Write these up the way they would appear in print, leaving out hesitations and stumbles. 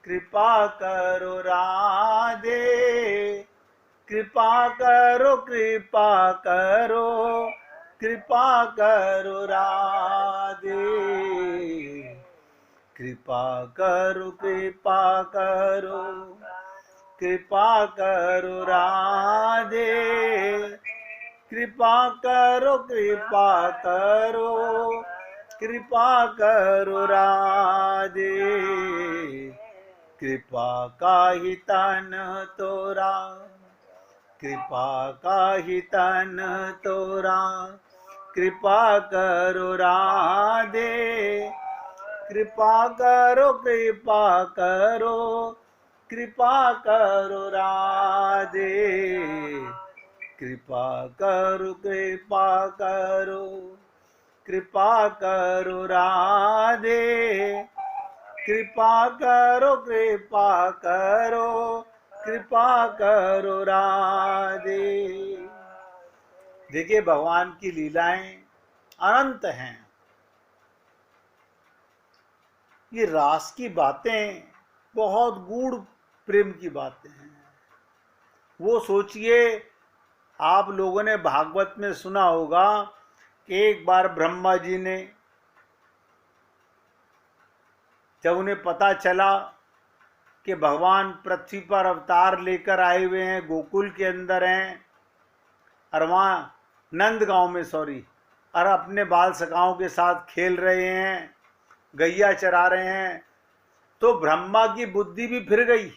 कृपा करो राधे, कृपा करो, कृपा करो, कृपा करो राधे, कृपा करो, कृपा करो, कृपा करो राधे, कृपा करो, कृपा करो, कृपा करो राधे, कृपा का ही तन तोरा, कृपा का ही तन तोरा, कृपा करो राधे, कृपा करो, कृपा करो, कृपा करो राधे, कृपा करो, कृपा करो, कृपा करो राधे, कृपा करो, कृपा करो, कृपा करो राधे। देखिए भगवान की लीलाएं अनंत हैं। ये रास की बातें बहुत गूढ़ प्रेम की बातें हैं। वो सोचिए, आप लोगों ने भागवत में सुना होगा कि एक बार ब्रह्मा जी ने, जब उन्हें पता चला कि भगवान पृथ्वी पर अवतार लेकर आए हुए हैं, गोकुल के अंदर हैं, और वहाँ नंदगांव में और अपने बाल सखाओं के साथ खेल रहे हैं, गैया चरा रहे हैं, तो ब्रह्मा की बुद्धि भी फिर गई।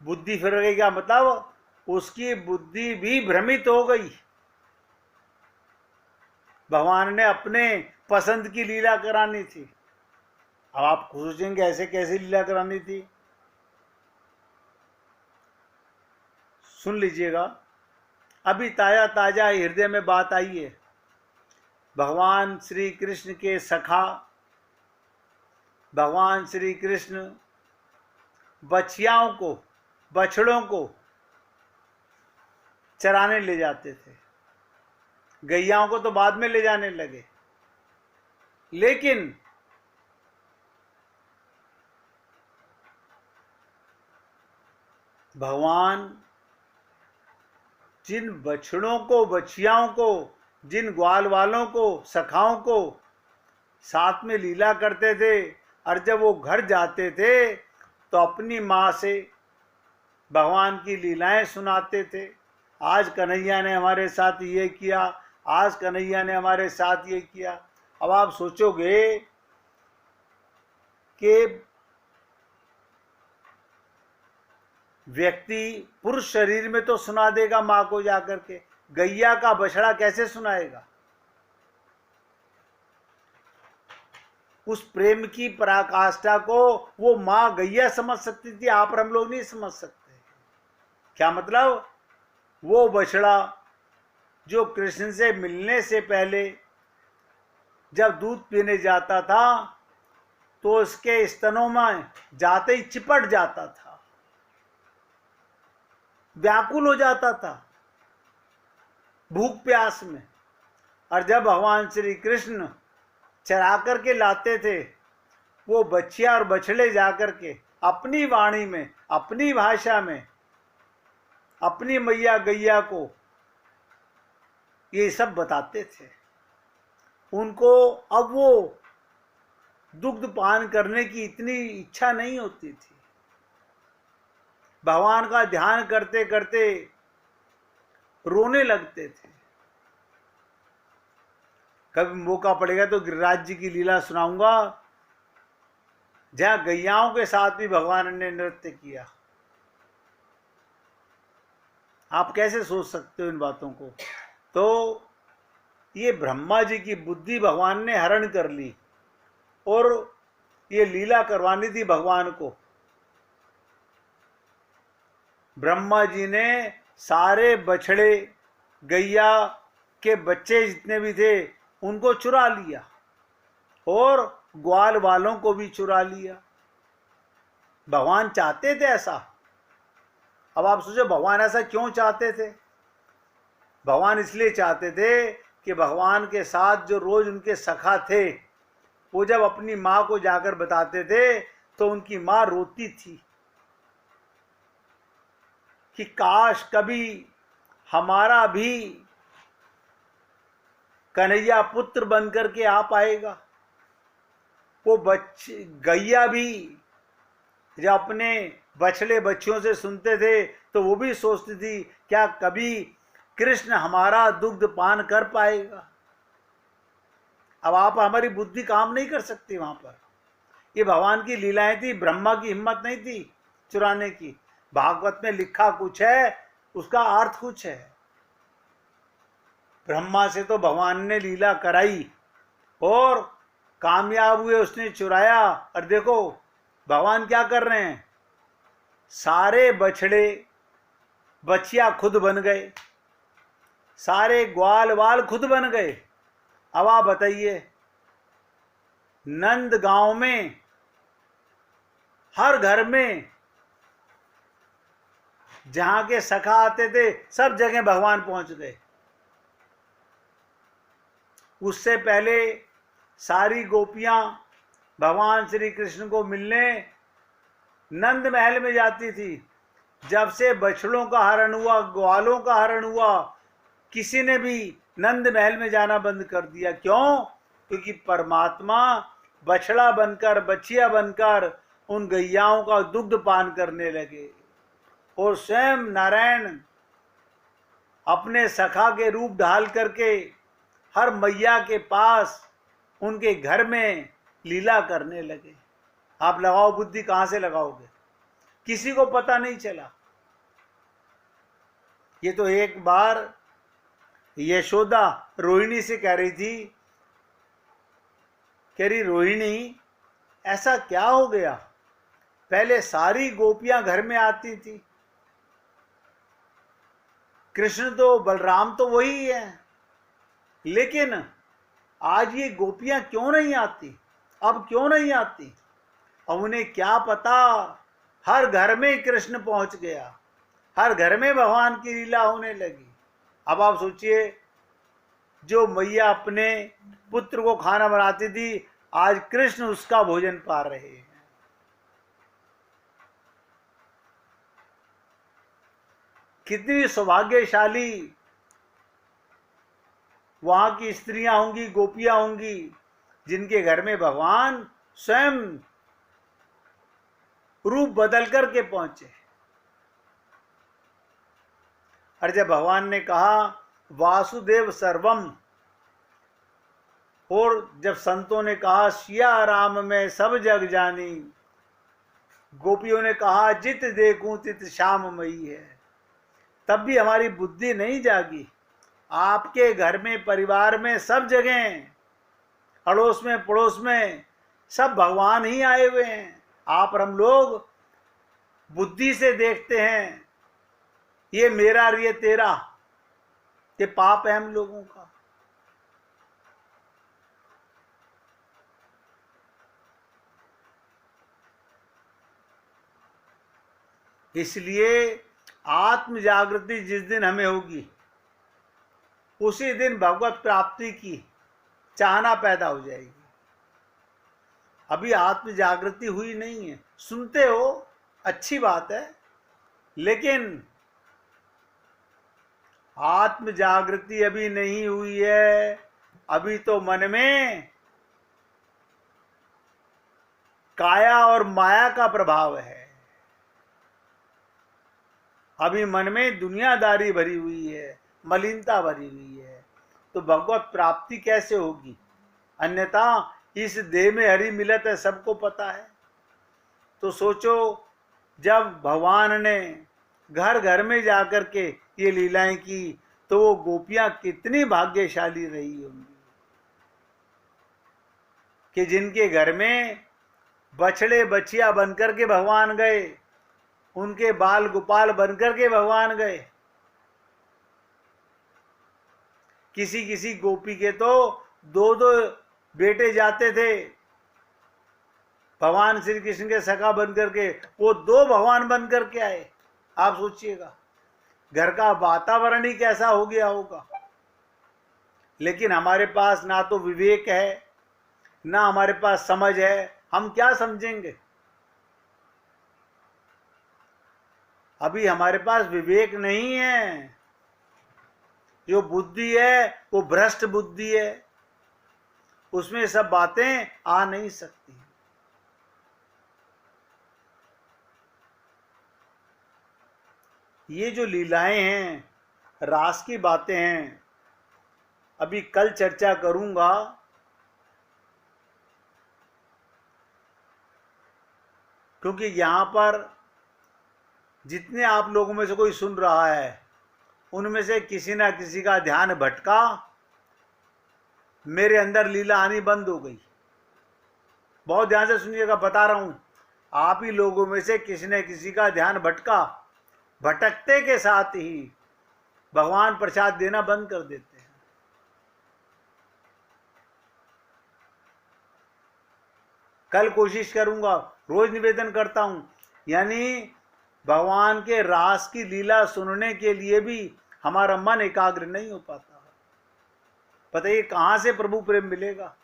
बुद्धि फिर गई क्या मतलब? उसकी बुद्धि भी भ्रमित हो गई। भगवान ने अपने पसंद की लीला करानी थी। अब आप सोचेंगे ऐसे कैसे लीला करानी थी? सुन लीजिएगा, अभी ताजा ताजा हृदय में बात आई है। भगवान श्री कृष्ण के सखा भगवान श्री कृष्ण बछियाओं को, बछड़ों को चराने ले जाते थे। गैयाओं को तो बाद में ले जाने लगे, लेकिन भगवान जिन बछड़ों को, बछियाओं को, जिन ग्वाल वालों को, सखाओं को साथ में लीला करते थे, और जब वो घर जाते थे तो अपनी माँ से भगवान की लीलाएं सुनाते थे। आज कन्हैया ने हमारे साथ ये किया, आज कन्हैया ने हमारे साथ ये किया। अब आप सोचोगे कि व्यक्ति पुरुष शरीर में तो सुना देगा माँ को जाकर के, गैया का बछड़ा कैसे सुनाएगा? उस प्रेम की पराकाष्ठा को वो माँ गैया समझ सकती थी, आप और हम लोग नहीं समझ सकते। क्या मतलब? वो बछड़ा जो कृष्ण से मिलने से पहले जब दूध पीने जाता था तो उसके स्तनों में जाते ही चिपट जाता था, व्याकुल हो जाता था भूख प्यास में। और जब भगवान श्री कृष्ण चरा करके लाते थे, वो बच्चियां और बछड़े जाकर के अपनी वाणी में, अपनी भाषा में अपनी मैया गैया को ये सब बताते थे। उनको अब वो दुग्ध पान करने की इतनी इच्छा नहीं होती थी। भगवान का ध्यान करते करते रोने लगते थे। कभी मौका पड़ेगा तो गिरिराज जी की लीला सुनाऊंगा, जहां गैयाओं के साथ भी भगवान ने नृत्य किया। आप कैसे सोच सकते हो इन बातों को? तो ये ब्रह्मा जी की बुद्धि भगवान ने हरण कर ली, और ये लीला करवानी थी भगवान को। ब्रह्मा जी ने सारे बछड़े, गैया के बच्चे जितने भी थे उनको चुरा लिया, और ग्वाल वालों को भी चुरा लिया। भगवान चाहते थे ऐसा। अब आप सोचो भगवान ऐसा क्यों चाहते थे? भगवान इसलिए चाहते थे कि भगवान के साथ जो रोज उनके सखा थे वो जब अपनी माँ को जाकर बताते थे तो उनकी माँ रोती थी कि काश कभी हमारा भी कन्हैया पुत्र बनकर के आ पाएगा। वो गैया भी जब अपने बछड़े बच्चियों से सुनते थे तो वो भी सोचती थी क्या कभी कृष्ण हमारा दुग्ध पान कर पाएगा। अब आप हमारी बुद्धि काम नहीं कर सकती वहां पर। ये भगवान की लीलाएं थी, ब्रह्मा की हिम्मत नहीं थी चुराने की। भागवत में लिखा कुछ है, उसका अर्थ कुछ है। ब्रह्मा से तो भगवान ने लीला कराई और कामयाब हुए, उसने चुराया। और देखो भगवान क्या कर रहे हैं, सारे बछड़े बच्चियां खुद बन गए, सारे ग्वाल वाल खुद बन गए। अब आप बताइए, नंद गांव में हर घर में जहां के सखा आते थे सब जगह भगवान पहुंच गए। उससे पहले सारी गोपियां भगवान श्री कृष्ण को मिलने नंद महल में जाती थी। जब से बछड़ों का हरण हुआ, ग्वालों का हरण हुआ, किसी ने भी नंद महल में जाना बंद कर दिया। क्यों? क्योंकि परमात्मा बछड़ा बनकर, बच्चिया बनकर उन गैयाओं का दुग्ध पान करने लगे। और स्वयं नारायण अपने सखा के रूप ढाल करके हर मैया के पास उनके घर में लीला करने लगे। आप लगाओ बुद्धि, कहां से लगाओगे? किसी को पता नहीं चला। ये तो एक बार यशोदा रोहिणी से कह रही थी, कह रही रोहिणी ऐसा क्या हो गया, पहले सारी गोपियां घर में आती थी, कृष्ण तो बलराम तो वही है, लेकिन आज ये गोपियां क्यों नहीं आती, अब क्यों नहीं आती? अब उन्हें क्या पता, हर घर में कृष्ण पहुंच गया, हर घर में भगवान की लीला होने लगी। अब आप सोचिए, जो मैया अपने पुत्र को खाना बनाती थी, आज कृष्ण उसका भोजन पा रहे हैं। कितनी सौभाग्यशाली वहां की स्त्रियां होंगी, गोपियां होंगी, जिनके घर में भगवान स्वयं रूप बदल करके पहुंचे। और जब भगवान ने कहा वासुदेव सर्वम, और जब संतों ने कहा सिया राम में सब जग जानी, गोपियों ने कहा जित देखूं तित श्याम मई है, तब भी हमारी बुद्धि नहीं जागी। आपके घर में, परिवार में, सब जगह, अड़ोस में, पड़ोस में सब भगवान ही आए हुए हैं। आप और हम लोग बुद्धि से देखते हैं, ये मेरा और ये तेरा, ये पाप है हम लोगों का। इसलिए आत्म जागृति जिस दिन हमें होगी, उसी दिन भगवत प्राप्ति की चाहना पैदा हो जाएगी। अभी आत्म जागृति हुई नहीं है। सुनते हो, अच्छी बात है, लेकिन आत्म जागृति अभी नहीं हुई है। अभी तो मन में काया और माया का प्रभाव है। अभी मन में दुनियादारी भरी हुई है, मलिनता भरी हुई है। तो भगवत प्राप्ति कैसे होगी? अन्यथा इस देह में हरि मिलत है, सबको पता है। तो सोचो, जब भगवान ने घर घर में जाकर के ये लीलाएं की, तो वो गोपियां कितनी भाग्यशाली रही होंगी कि जिनके घर में बछड़े बछिया बनकर के भगवान गए, उनके बाल गोपाल बनकर के भगवान गए। किसी किसी गोपी के तो दो दो बेटे जाते थे भगवान श्री कृष्ण के सखा बनकर के, वो दो भगवान बनकर के आए। आप सोचिएगा, घर का वातावरण ही कैसा हो गया होगा। लेकिन हमारे पास ना तो विवेक है, ना हमारे पास समझ है, हम क्या समझेंगे? अभी हमारे पास विवेक नहीं है। जो बुद्धि है वो भ्रष्ट बुद्धि है, उसमें सब बातें आ नहीं सकती। ये जो लीलाएं हैं, रास की बातें हैं, अभी कल चर्चा करूंगा। क्योंकि यहां पर जितने आप लोगों में से कोई सुन रहा है, उनमें से किसी ना किसी का ध्यान भटका, मेरे अंदर लीला आनी बंद हो गई। बहुत ध्यान से सुनिएगा, बता रहा हूं, आप ही लोगों में से किसी न किसी का ध्यान भटका। भटकते के साथ ही भगवान प्रसाद देना बंद कर देते हैं। कल कोशिश करूंगा, रोज निवेदन करता हूं, यानी भगवान के रास की लीला सुनने के लिए भी हमारा मन एकाग्र नहीं हो पाता। बताइए कहां से प्रभु प्रेम मिलेगा?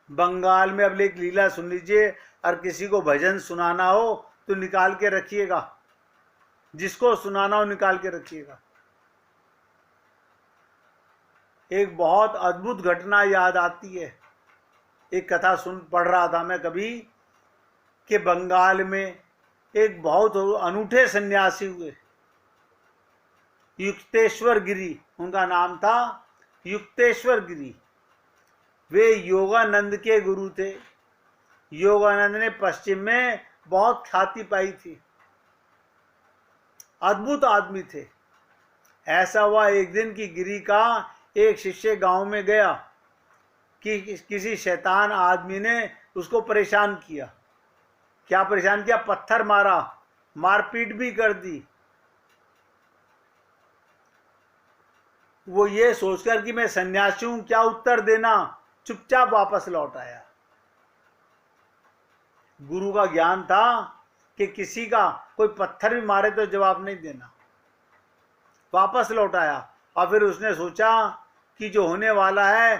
बंगाल में अब एक लीला सुन लीजिए, और किसी को भजन सुनाना हो तो निकाल के रखिएगा, जिसको सुनाना हो निकाल के रखिएगा। एक बहुत अद्भुत घटना याद आती है। एक कथा पढ़ रहा था मैं कभी, कि बंगाल में एक बहुत अनूठे सन्यासी हुए, युक्तेश्वर गिरी उनका नाम था, युक्तेश्वर गिरी। वे योगानंद के गुरु थे। योगानंद ने पश्चिम में बहुत ख्याति पाई थी, अद्भुत आदमी थे। ऐसा हुआ एक दिन की गिरी का एक शिष्य गांव में गया कि किसी शैतान आदमी ने उसको परेशान किया। क्या परेशान किया? पत्थर मारा, मारपीट भी कर दी। वो ये सोचकर कि मैं सन्यासी हूं, क्या उत्तर देना, चुपचाप वापस लौट आया। गुरु का ज्ञान था कि किसी का कोई पत्थर भी मारे तो जवाब नहीं देना। वापस लौट आया, और फिर उसने सोचा कि जो होने वाला है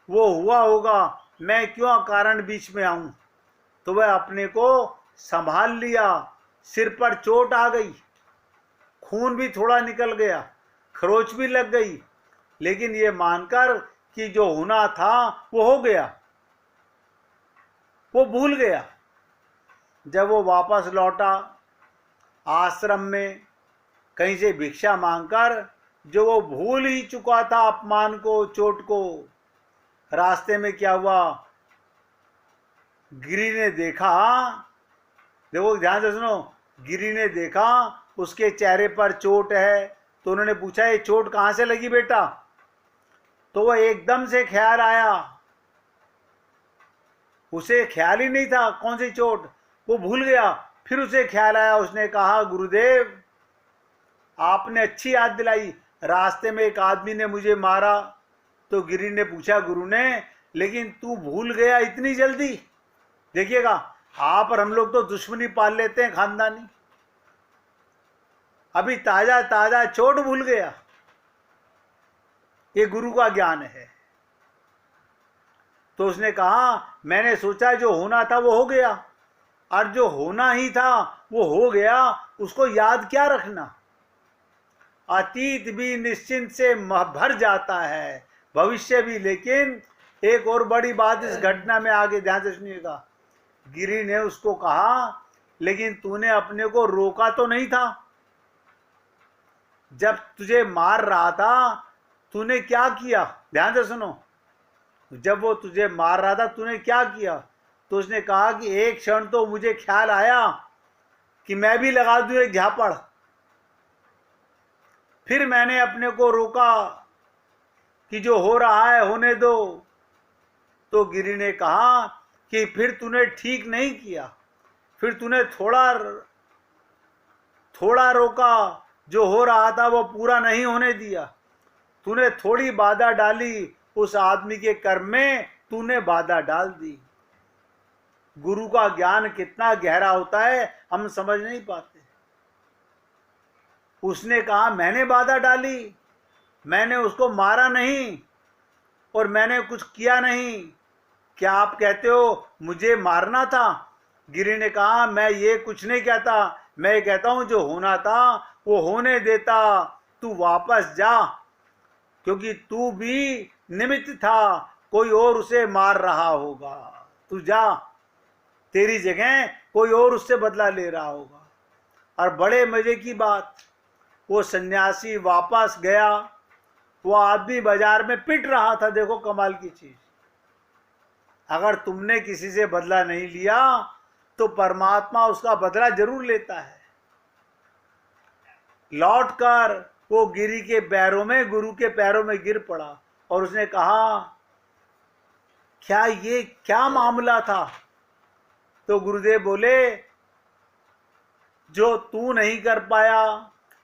वो हुआ होगा, मैं क्यों कारण बीच में आऊं। तो वह अपने को संभाल लिया। सिर पर चोट आ गई, खून भी थोड़ा निकल गया, खरोच भी लग गई, लेकिन ये मानकर कि जो होना था वो हो गया, वो भूल गया। जब वो वापस लौटा आश्रम में, कहीं से भिक्षा मांगकर, जो वो भूल ही चुका था अपमान को, चोट को, रास्ते में क्या हुआ, गिरी ने देखा, देखो ध्यान से सुनो, गिरी ने देखा उसके चेहरे पर चोट है। तो उन्होंने पूछा ये चोट कहाँ से लगी बेटा? तो वह एकदम से ख्याल आया, उसे ख्याल ही नहीं था कौन सी चोट, वो भूल गया। फिर उसे ख्याल आया, उसने कहा गुरुदेव आपने अच्छी याद दिलाई, रास्ते में एक आदमी ने मुझे मारा। तो गिरी ने पूछा गुरु ने, लेकिन तू भूल गया इतनी जल्दी? देखिएगा, आप और हम लोग तो दुश्मनी पाल लेते हैं खानदानी, अभी ताजा ताजा चोट भूल गया। ये गुरु का ज्ञान है। तो उसने कहा मैंने सोचा जो होना था वो हो गया, और जो होना ही था वो हो गया, उसको याद क्या रखना। अतीत भी निश्चिंत से भर जाता है, भविष्य भी। लेकिन एक और बड़ी बात इस घटना में आगे ध्यान से सुनिएगा। गिरी ने उसको कहा लेकिन तूने अपने को रोका तो नहीं था? जब तुझे मार रहा था तूने क्या किया? ध्यान से सुनो, जब वो तुझे मार रहा था तूने क्या किया? तो उसने कहा कि एक क्षण तो मुझे ख्याल आया कि मैं भी लगा दूं एक झापड़, फिर मैंने अपने को रोका कि जो हो रहा है होने दो। तो गिरी ने कहा कि फिर तूने ठीक नहीं किया, फिर तूने थोड़ा थोड़ा रोका, जो हो रहा था वो पूरा नहीं होने दिया। तूने थोड़ी बाधा डाली, उस आदमी के कर्म में तूने बाधा डाल दी। गुरु का ज्ञान कितना गहरा होता है हम समझ नहीं पाते। उसने कहा मैंने बाधा डाली, मैंने उसको मारा नहीं, और मैंने कुछ किया नहीं, क्या आप कहते हो मुझे मारना था? गिरी ने कहा, मैं ये कुछ नहीं कहता, मैं कहता हूं जो होना था वो होने देता, तू वापस जा, क्योंकि तू भी निमित्त था, कोई और उसे मार रहा होगा, तू जा, तेरी जगह कोई और उससे बदला ले रहा होगा। और बड़े मजे की बात, वो सन्यासी वापस गया, वो आदमी बाजार में पिट रहा था। देखो कमाल की चीज, अगर तुमने किसी से बदला नहीं लिया तो परमात्मा उसका बदला जरूर लेता है। लौटकर वो गिरी के पैरों में, गुरु के पैरों में गिर पड़ा और उसने कहा, क्या ये क्या मामला था? तो गुरुदेव बोले, जो तू नहीं कर पाया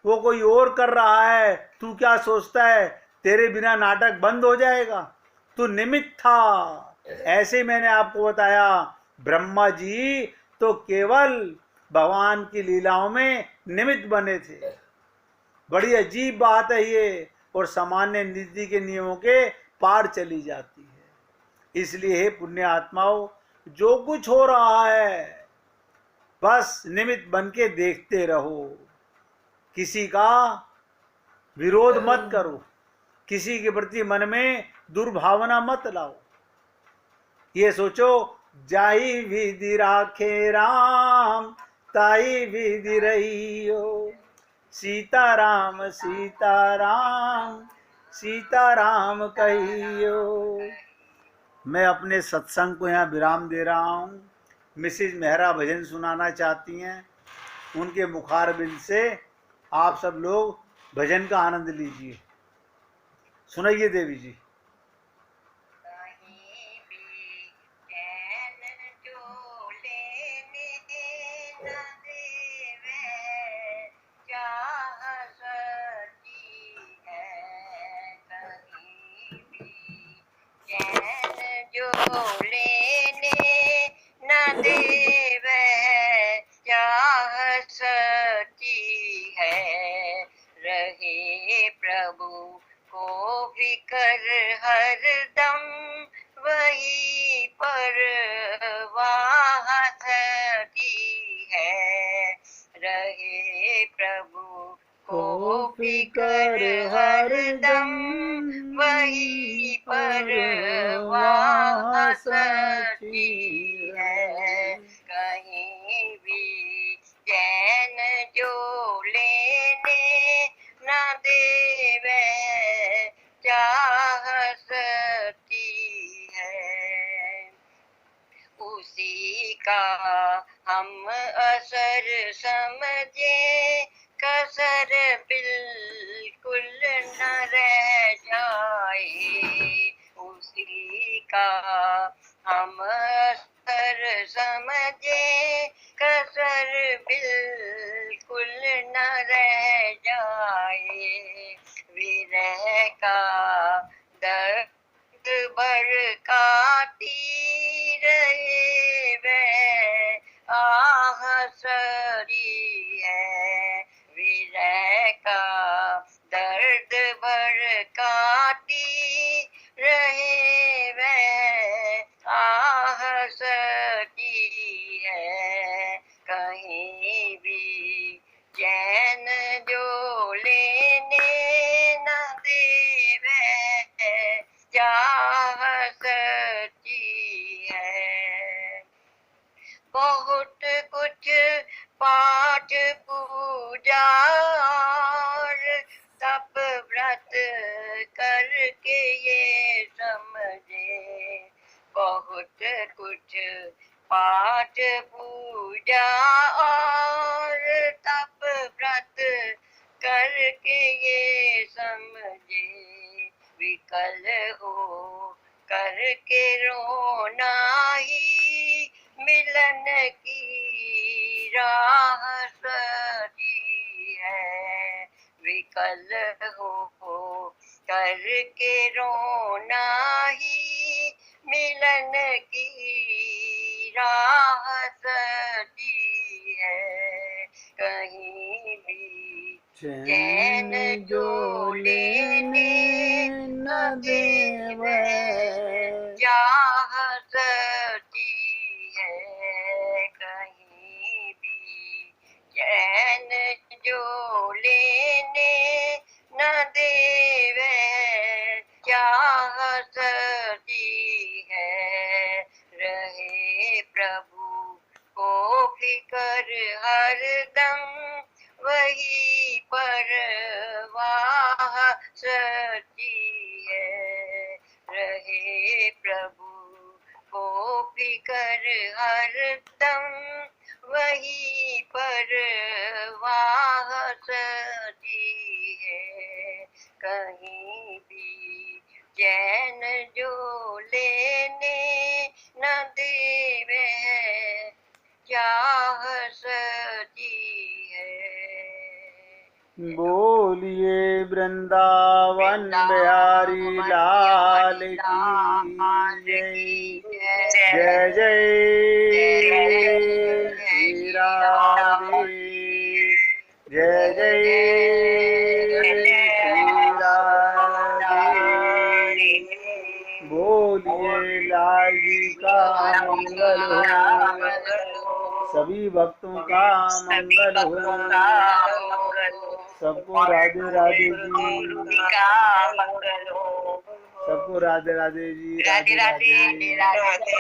वो कोई और कर रहा है, तू क्या सोचता है तेरे बिना नाटक बंद हो जाएगा? तू निमित्त था। ऐसे ही मैंने आपको बताया, ब्रह्मा जी तो केवल भगवान की लीलाओं में निमित्त बने थे। बड़ी अजीब बात है ये, और सामान्य नीति के नियमों के पार चली जाती है। इसलिए हे पुण्य आत्माओं, जो कुछ हो रहा है बस निमित्त बन के देखते रहो, किसी का विरोध मत करो, किसी के प्रति मन में दुर्भावना मत लाओ। ये सोचो, जाई विधि राखे राम, ताई विधि रहियो, सीताराम सीताराम सीताराम कहियो। मैं अपने सत्संग को यहाँ विराम दे रहा हूँ। मिसिज मेहरा भजन सुनाना चाहती हैं, उनके मुखारबिंद से आप सब लोग भजन का आनंद लीजिए। सुनाइए देवी जी। फिकर हरदम वही पर वाहती है, रहे प्रभु को फिकर हरदम वही पर वाहती है। कहीं भी चैन जो लेने न देवे चाह सकती है, उसी का हम असर समझे, कसर बिल्कुल न रह जाए, उसी का हम असर समझे, कसर बिल्कुल न रह जाए, विरह का दर्द भड़काती रहे वह आह सरी है, विरह का दर्द भड़काती रहे वह आह सरी है, कहीं भी चैन जो लेने न देवे चाह सकती है। बहुत कुछ पाठ पूजा और तप व्रत करके ये समझे, बहुत कुछ पाठ पूजा और तप व्रत करके ये समझे, विकल हो करके रोना ही मिलन की राह सही है, विकल हो करके रोना ही मिलन की राह सही है, कहीं भी चैन जो लेने न न देवे। चाह सती है कहीं भी चैन जो लेने न देवे। चाह सती है रहे प्रभु को फिकर हरदम वही परवाह सती है। रहे प्रभु को फिकर हरदम वही परवाह सती है। कहीं भी चैन जो लेने न देवे चाह सती है। बोलिए वृंदावन बिहारी लाल की जय। जय जय श्री राधे। जय जय श्री राधे। बोलिए लाल जी का मंगल हो, सभी भक्तों का मंगल हो। सबको राधे राधे जी, सबको राधे राधे जी। राधे राधे।